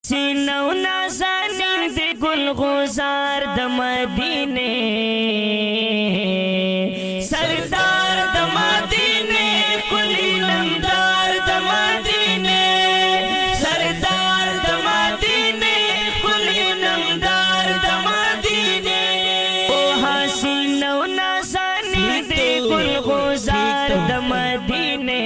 सीनौ नाज़ानी दे गुल गुजार द मदीने, सरदार द मदीने, कुली नमदार द मदीने, सरदार द मदीने, कुली नमदार द मदीने। ओ हसीनौ नाज़ानी दे गुल गुजार द मदीने,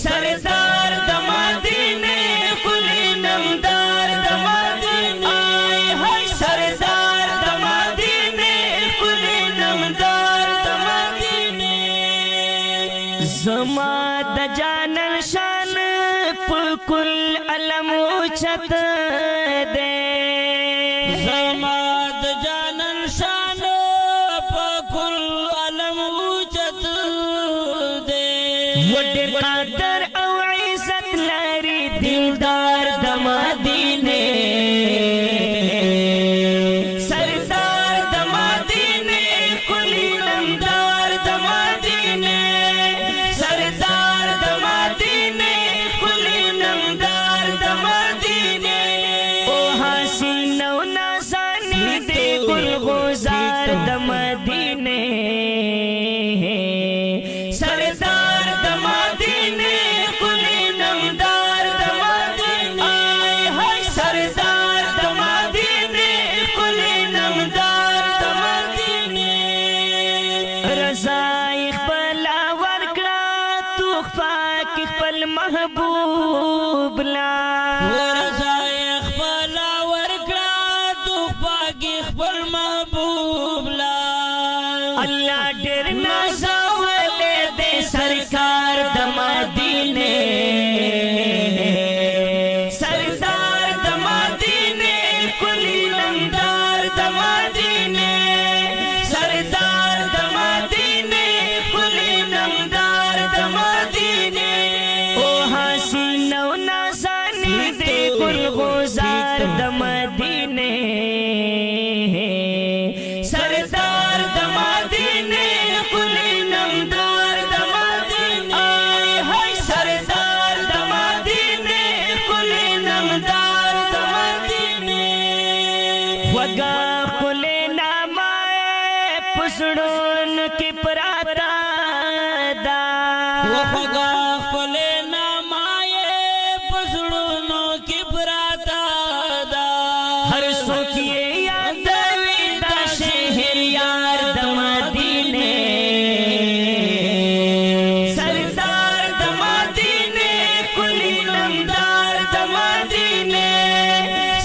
सरदार द मदीने, कुली नमदार द मदीने, सरदार द मदीने, कुली नमदार द मदीने। ज़मा द जानन शान पुकुल अलम उचत दे, ज़मा द जानन शान पुकुल अलम उचत दे। वड्डे कदर औ इज़्ज़त लरी दिलदार द मदीने, सरदार द मदीने, कुली नमदार द मदीने, सरदार द मदीने, कुली नमदार द मदीने। ओ हसीनौ नाज़ानी दे गुल गुजार द मदीने, सरदार द मदीने, कुली नमदार द मदीने, सरदार द मदीने, कुली नमदार द मदीने। रज़ाई खपला वर्कड़ा तुखफा की खपल महबूब ला, रज़ाई खपला वर्कड़ा तुखफा की खपल महबूब ला। अल्लाह डेर नाज़ावले दे सरकार द मदीने, सरदार द मदीने, कुली नमदार द मदीने, सरदार द मदीने, कुली नमदार द मदीने। ओ हसीनौ नाज़ानी दे गुल गुजार द मदीने, सरदार द मदीने, कुली नमदार द मदीने, सरदार द मदीने, कुली नमदार द मदीने। वगा कुले नामाए पुसड़ोन की पराता दा, वगा कुले नामाए पुसड़ोनों की पराता दा। हर सो किए याद विदा शहर यार द मदीने, सरदार द मदीने, कुली नमदार द मदीने,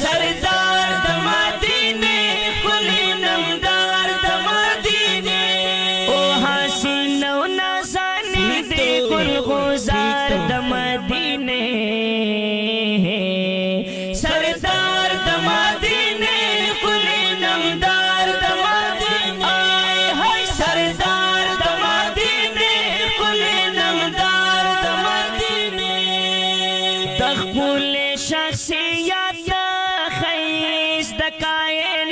सरदार द मदीने, कुली नमदार द मदीने। ओ हसीनौ नाज़ानी दे गुल गुजार द मदीने, सरदार द मदीने, कुली नमदार द मदीने, सरदार द मदीने, कुली नमदार द मदीने। तखबुल शख्सियत खैस द कायल